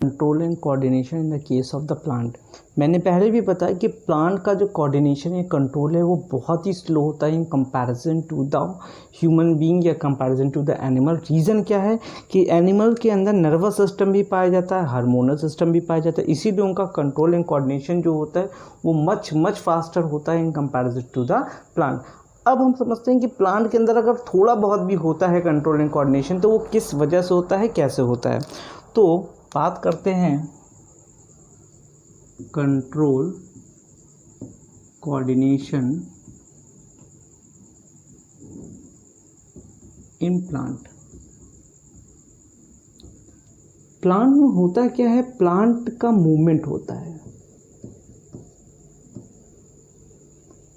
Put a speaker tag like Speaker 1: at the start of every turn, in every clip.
Speaker 1: Control and coordination in the case of the plant. मैंने पहले भी बताया कि प्लांट का जो कोऑर्डिनेशन या कंट्रोल है वो बहुत ही स्लो होता है in comparison to the human being या comparison to the animal. Reason क्या है कि एनिमल के अंदर नर्वस सिस्टम भी पाया जाता है, हार्मोनल सिस्टम भी पाया जाता है, इसीलिए उनका कंट्रोल एंड कोऑर्डिनेशन जो होता है वो मच फास्टर होता है in comparison to the plant. अब हम समझते हैं कि प्लांट के अंदर अगर थोड़ा बहुत भी होता है कंट्रोल एंड कोऑर्डिनेशन तो वो किस वजह से होता है, कैसे होता है। तो बात करते हैं control coordination in plant. Plant में होता क्या है, प्लांट का मूवमेंट होता है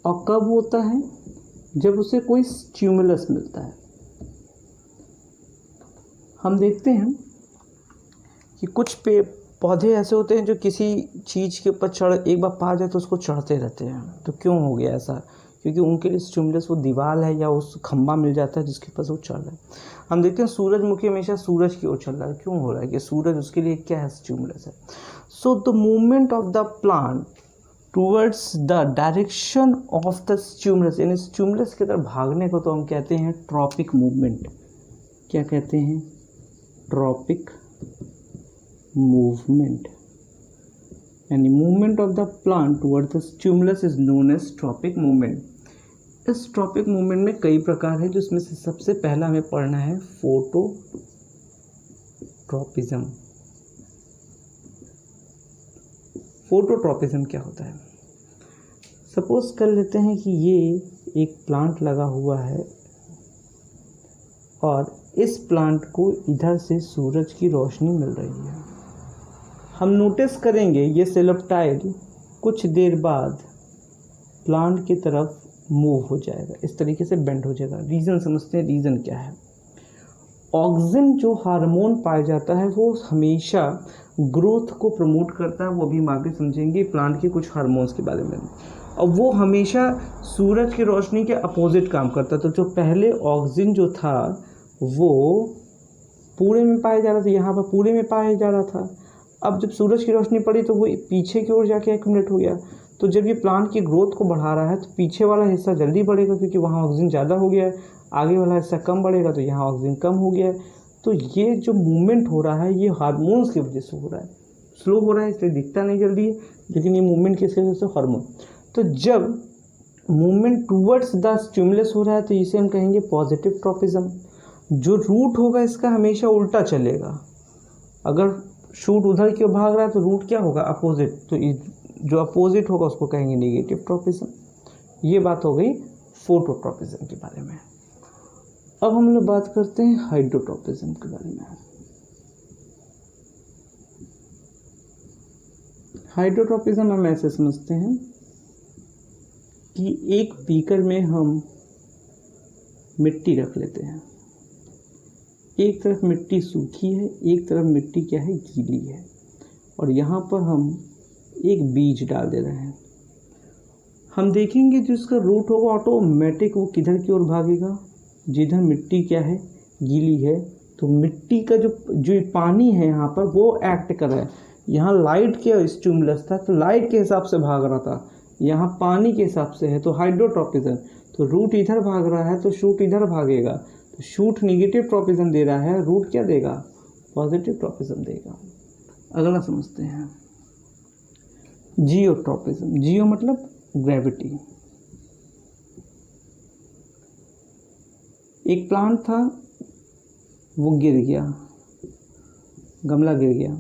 Speaker 1: और कब होता है, जब उसे कोई स्टिमुलस मिलता है। हम देखते हैं कि कुछ पौधे ऐसे होते हैं जो किसी चीज़ के ऊपर एक बार पा जाए तो उसको चढ़ते रहते हैं। तो क्यों हो गया ऐसा? क्योंकि उनके लिए स्टिमुलस वो दीवार है या उस खंबा मिल जाता है जिसके पास वो चढ़ रहा है। हम देखते हैं सूरजमुखी हमेशा सूरज की ओर चल रहा है। क्यों हो रहा है? कि सूरज उसके लिए क्या है, स्टिमुलस है। So the movement of the plant towards the direction of the stimulus, यानी स्टिमुलस की तरफ भागने को तो हम कहते हैं ट्रॉपिक मूवमेंट। क्या कहते हैं? Tropic movement. यानी movement of the plant toward the stimulus is known as tropic movement. इस ट्रॉपिक मूवमेंट में कई प्रकार है, जिसमें से सबसे पहला हमें पढ़ना है फोटोट्रॉपिज्म। फोटोट्रॉपिज्म क्या होता है? सपोज कर लेते हैं कि ये एक प्लांट लगा हुआ है और इस प्लांट को इधर से सूरज की रोशनी मिल रही है। हम नोटिस करेंगे ये सेलोप्टाइल कुछ देर बाद प्लांट की तरफ मूव हो जाएगा, इस तरीके से बेंड हो जाएगा। रीज़न समझते हैं, रीज़न क्या है? ऑक्सिन जो हार्मोन पाया जाता है वो हमेशा ग्रोथ को प्रमोट करता है। वो भी हम आगे समझेंगे प्लांट के कुछ हार्मोन्स के बारे में। और वो हमेशा सूरज की रोशनी के अपोजिट काम करता है। तो जो पहले ऑक्सिन जो था वो पूरे में पाया जा रहा था, यहाँ पर पूरे में पाया जा रहा था। अब जब सूरज की रोशनी पड़ी तो वो पीछे की ओर जाके एक्यूमुलेट हो गया। तो जब ये प्लांट की ग्रोथ को बढ़ा रहा है तो पीछे वाला हिस्सा जल्दी बढ़ेगा क्योंकि वहाँ ऑक्सीजन ज़्यादा हो गया है, आगे वाला हिस्सा कम बढ़ेगा तो यहाँ ऑक्सीजन कम हो गया है। तो ये जो मूवमेंट हो रहा है ये हार्मोन्स की वजह से हो रहा है। स्लो हो रहा है इसलिए दिखता नहीं जल्दी है, लेकिन ये मूवमेंट किसकी वजह से? हार्मोन। तो जब मूवमेंट टूवर्ड्स द स्टिमुलस हो रहा है तो इसे हम कहेंगे पॉजिटिव ट्रॉपिज्म। जो रूट होगा इसका हमेशा उल्टा चलेगा। अगर शूट उधर की ओर भाग रहा है तो रूट क्या होगा? अपोजिट। तो जो अपोजिट होगा उसको कहेंगे नेगेटिव ट्रॉपिज्म। ये बात हो गई फोटोट्रॉपिज्म के बारे में। अब हम लोग बात करते हैं हाइड्रोट्रॉपिज्म के बारे में। हाइड्रोट्रॉपिज्म हम ऐसे समझते हैं कि एक बीकर में हम मिट्टी रख लेते हैं। एक तरफ मिट्टी सूखी है, एक तरफ मिट्टी क्या है? गीली है। और यहाँ पर हम एक बीज डाल दे रहे हैं। हम देखेंगे जो इसका रूट होगा ऑटोमेटिक वो किधर की ओर भागेगा? जिधर मिट्टी क्या है? गीली है। तो मिट्टी का जो पानी है यहाँ पर वो एक्ट कर रहा है। यहाँ लाइट के स्टिमुलस था तो लाइट के हिसाब से भाग रहा था, यहाँ पानी के हिसाब से है तो हाइड्रोट्रॉपिज्म। तो रूट इधर भाग रहा है तो शूट इधर भागेगा। तो शूट नेगेटिव ट्रॉपिज्म दे रहा है, रूट क्या देगा? पॉजिटिव ट्रॉपिज्म देगा। अगला समझते हैं जियोट्रॉपिज्म। जियो मतलब ग्रेविटी। एक प्लांट था, वो गिर गया, गमला गिर गया।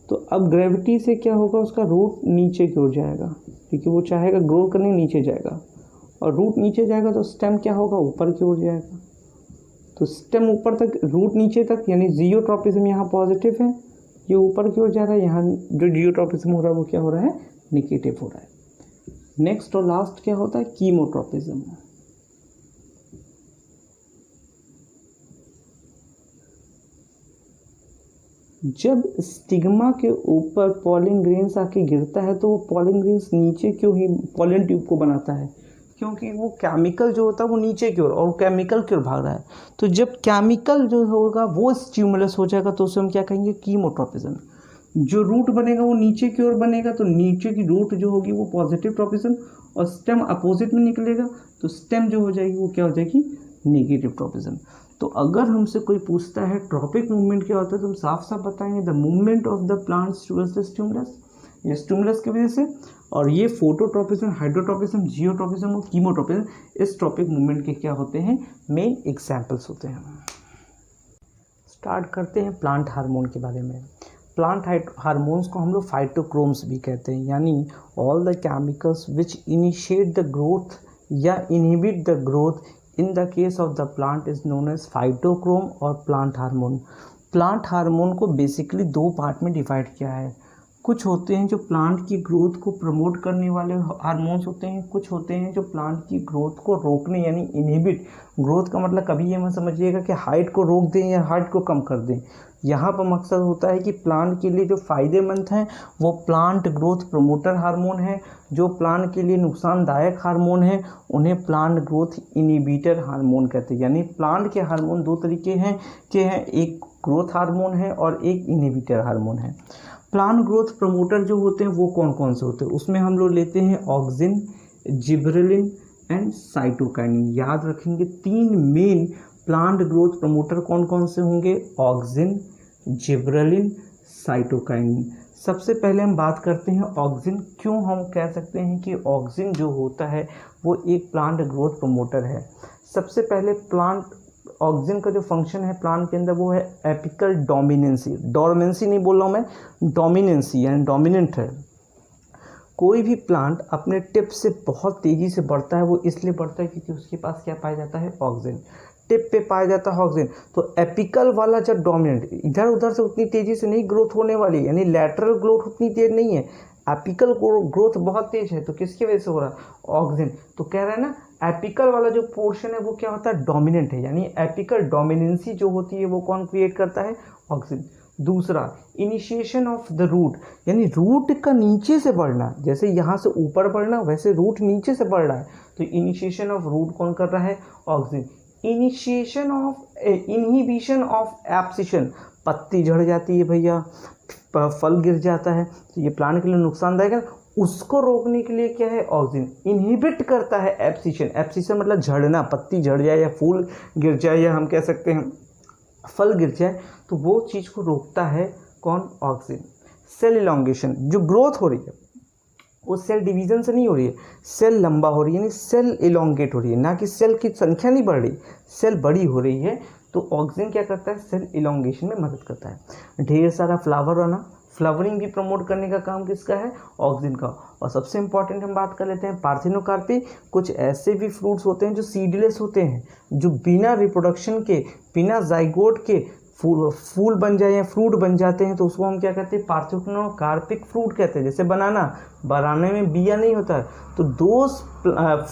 Speaker 1: तो अब ग्रेविटी से क्या होगा? उसका रूट नीचे की ओर जाएगा क्योंकि वो चाहेगा ग्रो करने, नीचे जाएगा। और रूट नीचे जाएगा तो स्टेम क्या होगा? ऊपर की ओर जाएगा। तो स्टेम ऊपर तक, रूट नीचे तक, यानी जियोट्रॉपिज्म यहाँ पॉजिटिव है, ये ऊपर की ओर जा रहा है। यहाँ जो जियोट्रॉपिज्म हो रहा है वो क्या हो रहा है? नेगेटिव हो रहा है। नेक्स्ट और लास्ट क्या होता है? कीमोट्रॉपिज्म। जब स्टिग्मा के ऊपर पॉलिन ग्रेन्स आके गिरता है तो वो पॉलिन ग्रेन्स नीचे क्यों ही पॉलिन ट्यूब को बनाता है? क्योंकि वो केमिकल जो होता है वो नीचे की ओर और केमिकल की ओर भाग रहा है। तो जब केमिकल जो होगा वो स्टिमुलस हो जाएगा तो उसे हम क्या कहेंगे? कीमोट्रॉपिज्म। जो रूट बनेगा वो नीचे की ओर बनेगा, तो नीचे की रूट जो होगी वो पॉजिटिव ट्रॉपिज्म, और स्टेम अपोजिट में निकलेगा तो स्टेम जो हो जाएगी वो क्या हो जाएगी, नेगेटिव ट्रॉपिज्म। तो अगर हमसे कोई पूछता है ट्रॉपिक मूवमेंट क्या होता है तो हम साफ साफ बताएंगे the movement of the plants towards the stimulus, ये स्टिमुलस की वजह से, और ये फोटोट्रॉपिज्म, हाइड्रोट्रॉपिज्म, जियोट्रॉपिज्म और कीमोट्रॉपिज्म इस ट्रॉपिक मूवमेंट के क्या होते हैं, मेन एग्जाम्पल्स होते हैं। स्टार्ट करते हैं प्लांट हार्मोन के बारे में। प्लांट हार्मोन्स को हम लोग फाइटोक्रोम्स भी कहते हैं, यानी all the chemicals which initiate the growth या inhibit the growth in the case of the plant is known as phytochrome और प्लांट हार्मोन। प्लांट हार्मोन को बेसिकली दो पार्ट में डिवाइड किया है। कुछ होते हैं जो प्लांट की ग्रोथ को प्रमोट करने वाले हार्मोन्स होते हैं, कुछ होते हैं जो प्लांट की ग्रोथ को रोकने यानी इनहिबिट, ग्रोथ का मतलब कभी ये मत समझिएगा कि हाइट को रोक दें या हाइट को कम कर दें। यहाँ पर मकसद होता है कि प्लांट के लिए जो फ़ायदेमंद हैं वो प्लांट ग्रोथ प्रमोटर हार्मोन है, जो प्लांट के लिए नुकसानदायक हार्मोन है उन्हें प्लांट ग्रोथ इनहिबिटर हार्मोन कहते हैं। यानी प्लांट के हार्मोन दो तरीके हैं, एक ग्रोथ हार्मोन है और एक इनहिबिटर हार्मोन है। प्लांट ग्रोथ प्रमोटर जो होते हैं वो कौन कौन से होते हैं, उसमें हम लोग लेते हैं ऑक्सिन, जिबरेलिन एंड साइटोकाइनिन। याद रखेंगे तीन मेन प्लांट ग्रोथ प्रमोटर कौन कौन से होंगे, ऑक्सिन, जिबरेलिन, साइटोकाइनिन। सबसे पहले हम बात करते हैं ऑक्सिन। क्यों हम कह सकते हैं कि ऑक्सिन जो होता है वो एक प्लांट ग्रोथ प्रमोटर है। सबसे पहले प्लांट ऑक्सिन का जो फंक्शन है प्लांट के अंदर वो है एपिकल डोमिनेंसी। डोरमेंसी नहीं बोल रहा हूँ मैं, डोमिनेंसी यानी डोमिनेंट है। कोई भी प्लांट अपने टिप से बहुत तेज़ी से बढ़ता है, वो इसलिए बढ़ता है क्योंकि उसके पास क्या पाया जाता है, ऑक्सिन। टिप पे पाया जाता है ऑक्सिन। तो एपिकल वाला जब डोमिनेंट, इधर उधर से उतनी तेज़ी से नहीं ग्रोथ होने वाली, यानी लैटरल ग्रोथ उतनी तेज नहीं है, एपिकल ग्रोथ बहुत तेज है। तो किसकी वजह से हो रहा है, ऑक्सिन। तो कह रहा है ना एपिकल वाला जो पोर्शन है वो क्या होता है, डोमिनेंट है, यानी एपिकल डोमिनेंसी जो होती है वो कौन क्रिएट करता है, ऑक्सिन। दूसरा, इनिशिएशन ऑफ द रूट, यानी रूट का नीचे से बढ़ना, जैसे यहाँ से ऊपर बढ़ना वैसे रूट नीचे से बढ़ रहा है, तो इनिशिएशन ऑफ रूट कौन कर रहा है, auxin. Initiation of inhibition of abscission, पत्ती झड़ जाती है भैया, फल गिर जाता है, तो ये प्लांट के लिए नुकसानदायक है। उसको रोकने के लिए क्या है, ऑक्सिन इनहिबिट करता है एब्सिशन। एब्सिशन मतलब झड़ना, पत्ती झड़ जाए या फूल गिर जाए या हम कह सकते हैं फल गिर जाए, तो वो चीज़ को रोकता है कौन, ऑक्सिन। सेल इलॉन्गेशन, जो ग्रोथ हो रही है वो सेल डिवीजन से नहीं हो रही है, सेल लंबा हो रही है, यानी सेल इलॉन्गेट हो रही है, ना कि सेल की संख्या नहीं बढ़ रही, सेल बड़ी हो रही है। तो ऑक्सिन क्या करता है, सेल इलॉन्गेशन में मदद करता है। ढेर सारा फ्लावर आना, फ्लावरिंग भी प्रमोट करने का काम किसका है, ऑक्सिन का। और सबसे इंपॉर्टेंट हम बात कर लेते हैं पार्थिनोकार्पी। कुछ ऐसे भी फ्रूट्स होते हैं जो सीडलेस होते हैं, जो बिना रिप्रोडक्शन के, बिना जाइगोट के फूल बन जाए या फ्रूट बन जाते हैं, तो उसको हम क्या कहते हैं, पार्थिनोकार्पिक फ्रूट कहते हैं। जैसे बनाने में बिया नहीं होता है, तो those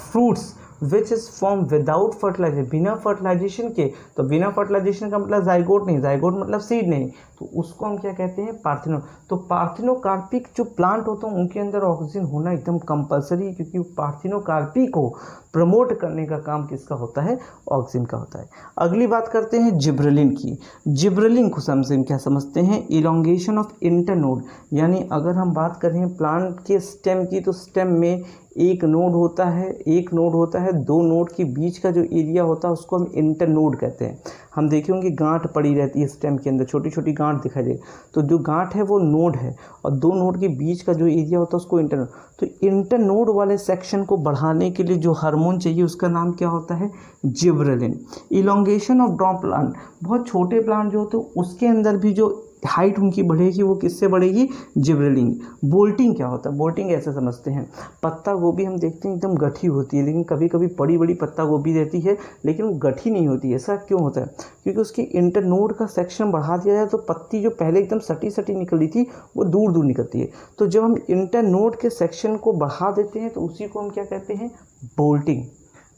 Speaker 1: fruits which is form without fertilisation, बिना फर्टिलाइजेशन के। तो बिना फर्टिलाइजेशन का मतलब जाइगोट नहीं, जाइगोट मतलब सीड नहीं, तो उसको हम क्या कहते हैं, पार्थिनो। तो पार्थिनोकार्पिक जो प्लांट होते हैं उनके अंदर ऑक्सीजन होना एकदम कंपलसरी है, क्योंकि पार्थिनोकार्पी को प्रमोट करने का काम किसका होता है, ऑक्सीजन का होता है। अगली बात करते हैं जिब्रेलिन की। जिब्रेलिन को हम क्या समझते हैं, इलोंगेशन ऑफ इंटरनोड, यानी अगर हम बात करें प्लांट के स्टेम की, तो स्टेम में एक नोड होता है, दो नोड के बीच का जो एरिया होता है उसको हम इंटरनोड कहते हैं। हम देखे होंगे गांठ पड़ी रहती है स्टेम के अंदर, छोटी छोटी गांठ दिखाई दे, तो जो गांठ है वो नोड है, और दो नोड के बीच का जो एरिया होता है उसको इंटरनोड। तो इंटरनोड वाले सेक्शन को बढ़ाने के लिए जो हार्मोन चाहिए उसका नाम क्या होता है, gibberellin. Elongation of drop plant, बहुत छोटे प्लांट जो होते हैं उसके अंदर भी जो हाइट उनकी बढ़ेगी वो किससे बढ़ेगी, जिब्रेलिन। बोल्टिंग क्या होता है, बोल्टिंग ऐसे समझते हैं, पत्ता गोभी हम देखते हैं एकदम गठी होती है, लेकिन कभी कभी बड़ी बड़ी पत्ता गोभी रहती है लेकिन वो गठी नहीं होती है। ऐसा क्यों होता है, क्योंकि उसकी इंटरनोड का सेक्शन बढ़ा दिया जाए तो पत्ती जो पहले एकदम सटी सटी निकल रही थी वो दूर दूर निकलती है। तो जब हम इंटरनोड के सेक्शन को बढ़ा देते हैं तो उसी को हम क्या कहते हैं, बोल्टिंग।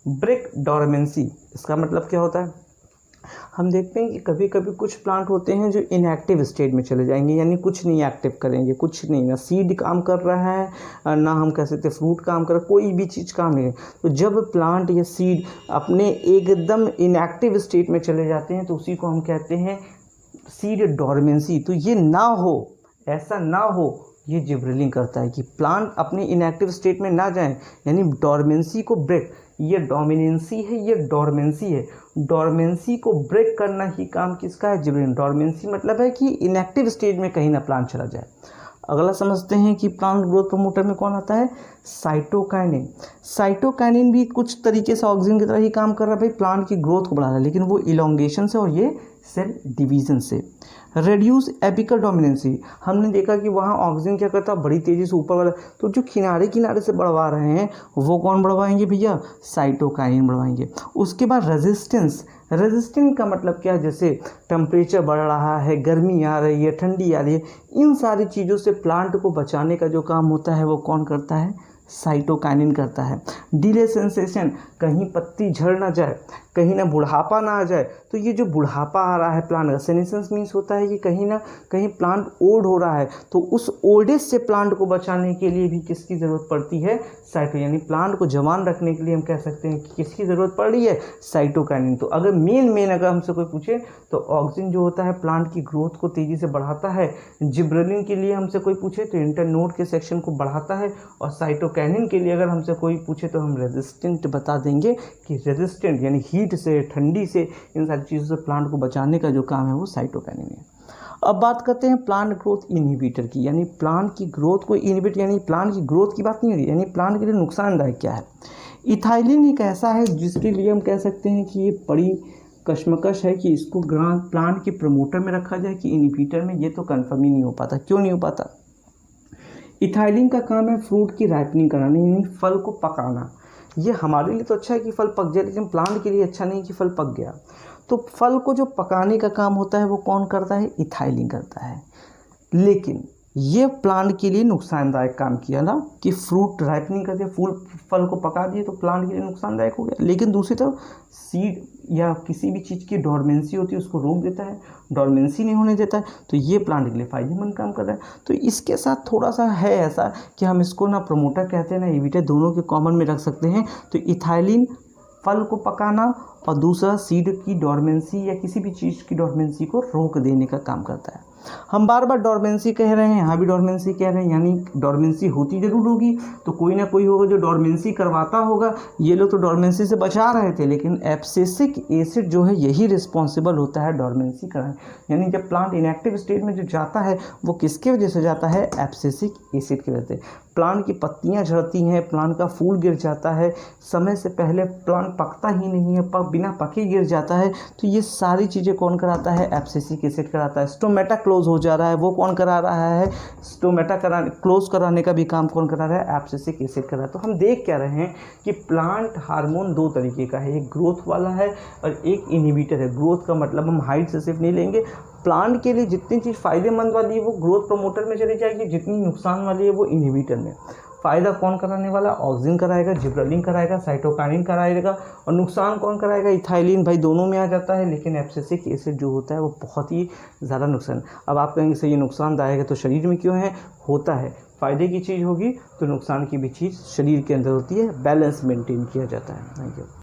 Speaker 1: ब्रेक डोरमेंसी, इसका मतलब क्या होता है, हम देखते हैं कि कभी कभी कुछ प्लांट होते हैं जो इनएक्टिव स्टेट में चले जाएंगे, यानी कुछ नहीं एक्टिव करेंगे, कुछ नहीं, ना सीड काम कर रहा है ना हम कह सकते फ्रूट काम कर रहा है, कोई भी चीज़ काम नहीं है। तो जब प्लांट या सीड अपने एकदम इनएक्टिव स्टेट में चले जाते हैं तो उसी को हम कहते हैं सीड डोरमेंसी। तो ये ना हो, ऐसा ना हो, ये जिब्रेलिन करता है कि प्लांट अपनी इनएक्टिव स्टेट में ना जाएं, यानी डोरमेंसी को ब्रेक, ये डोमिनेंसी है, ये डोरमेंसी है, डोरमेंसी को ब्रेक करना ही काम किसका है, जिब्रेलिन। डोरमेंसी मतलब है कि इनएक्टिव स्टेज में कहीं ना प्लांट चला जाए। अगला समझते हैं कि प्लांट ग्रोथ प्रमोटर में कौन आता है, साइटोकाइनिन। साइटोकाइनिन भी कुछ तरीके से ऑक्सीजन की तरह ही काम कर रहा है भाई, प्लांट की ग्रोथ को बढ़ा रहा है, लेकिन वो इलोंगेशन से और ये सेल डिवीजन से। रेड्यूस एपिकल डोमिनेंसी, हमने देखा कि वहाँ ऑक्सीजन क्या करता है, बड़ी तेज़ी से ऊपर वाला, तो जो किनारे किनारे से बढ़वा रहे हैं वो कौन बढ़वाएंगे भैया, साइटोकाइनिन बढ़वाएंगे। उसके बाद रेजिस्टेंस, रेजिस्टेंस का मतलब क्या है, जैसे टेम्परेचर बढ़ रहा है, गर्मी आ रही है, ठंडी आ रही है, इन सारी चीज़ों से प्लांट को बचाने का जो काम होता है वो कौन करता है, साइटोकाइनिन करता है। डिले सेंसेशन, कहीं पत्ती झड़ ना जाए, कहीं ना बुढ़ापा ना आ जाए, तो ये जो बुढ़ापा आ रहा है प्लांट का, सेनेसेंस मीन्स होता है कि कहीं ना कहीं प्लांट ओल्ड हो रहा है, तो उस ओल्डेज से प्लांट को बचाने के लिए भी किसकी ज़रूरत पड़ती है, साइटो, यानी प्लांट को जवान रखने के लिए हम कह सकते हैं कि किसकी ज़रूरत पड़ रही है, साइटोकाइनिन। तो अगर मेन अगर हमसे कोई पूछे तो ऑक्सीजन जो होता है प्लांट की ग्रोथ को तेज़ी से बढ़ाता है, जिब्रेलिन के लिए हमसे कोई पूछे तो इंटरनोड के सेक्शन को बढ़ाता है, और साइटोकाइनिन के लिए अगर हमसे कोई पूछे तो हम रेजिस्टेंट बता देंगे कि रेजिस्टेंट यानी हीट से, ठंडी से, इन सारी चीज़ों से प्लांट को बचाने का जो काम है वो साइटोकाइनिन है। अब बात करते हैं प्लांट ग्रोथ इनहिबिटर की, यानी प्लांट की ग्रोथ को इनहिबिट, यानी प्लांट की ग्रोथ की बात नहीं हो रही, यानी प्लांट के लिए नुकसानदायक क्या है। इथाइलिन एक ऐसा है जिसके लिए हम कह सकते हैं कि ये बड़ी कश्मकश है कि इसको प्लांट के प्रमोटर में रखा जाए कि इनहिबिटर में, ये तो कन्फर्म ही नहीं हो पाता। क्यों नहीं हो पाता, इथाइलिन का काम है फ्रूट की राइपनिंग कराना, यानी फल को पकाना। ये हमारे लिए तो अच्छा है कि फल पक जाए, लेकिन प्लांट के लिए अच्छा नहीं कि फल पक गया। तो फल को जो पकाने का काम होता है वो कौन करता है, इथाइलिन करता है। लेकिन ये प्लांट के लिए नुकसानदायक काम किया ना, कि फ्रूट राइपनिंग करके फल को पका दिए तो प्लांट के लिए नुकसानदायक हो गया। लेकिन दूसरी तरफ सीड या किसी भी चीज़ की डोरमेंसी होती है उसको रोक देता है, डोरमेंसी नहीं होने देता है, तो ये प्लांट के लिए फायदेमंद काम कर रहा है। तो इसके साथ थोड़ा सा है ऐसा कि हम इसको ना प्रमोटर कहते हैं ना इनहिबिटर, दोनों के कॉमन में रख सकते हैं। तो इथाइलिन फल को पकाना, और दूसरा सीड की डोरमेंसी या किसी भी चीज़ की डोरमेंसी को रोक देने का काम करता है। हम बार बार डोरमेंसी कह रहे हैं, यहाँ भी डोरमेंसी कह रहे हैं, यानी डोरमेंसी होती ज़रूर होगी, तो कोई ना कोई होगा जो डोरमेंसी करवाता होगा। ये लोग तो डोरमेंसी से बचा रहे थे, लेकिन एब्सिसिक एसिड जो है यही रिस्पॉन्सिबल होता है डोरमेंसी कराने। यानी जब प्लांट इनएक्टिव स्टेट में जो जाता है वो किसके वजह से जाता है, एब्सिसिक एसिड की वजह से। प्लांट की पत्तियाँ झड़ती हैं, प्लांट का फूल गिर जाता है, समय से पहले प्लांट पकता ही नहीं है, बिना पके गिर जाता है, तो ये सारी चीज़ें कौन कराता है, एब्सिसिक एसिड कराता है। स्टोमेटा क्लोज हो जा रहा है, वो कौन करा रहा है, स्टोमेटा क्लोज कराने का भी काम कौन करा रहा है, एब्सिसिक एसिड करा रहा है। तो हम देख क्या रहे हैं कि प्लांट हार्मोन दो तरीके का है, एक ग्रोथ वाला है और एक इनहिबिटर है। ग्रोथ का मतलब हम हाइट से सिर्फ नहीं लेंगे, प्लांट के लिए जितनी चीज़ फायदेमंद वाली है वो ग्रोथ प्रमोटर में चली जाएगी, जितनी नुकसान वाली है वो इनहिबिटर में। फ़ायदा कौन कराने वाला, ऑक्सीजन कराएगा, जिब्रेलिन कराएगा, साइटोकाइनिन कराएगा, और नुकसान कौन कराएगा, इथाइलिन। भाई दोनों में आ जाता है, लेकिन एब्सिसिक एसिड जो होता है वो बहुत ही ज़्यादा नुकसान। अब आप कहेंगे सर ये नुकसानदायक है तो शरीर में क्यों है, होता है, फ़ायदे की चीज़ होगी तो नुकसान की भी चीज़ शरीर के अंदर होती है, बैलेंस मेंटेन किया जाता है। Thank you.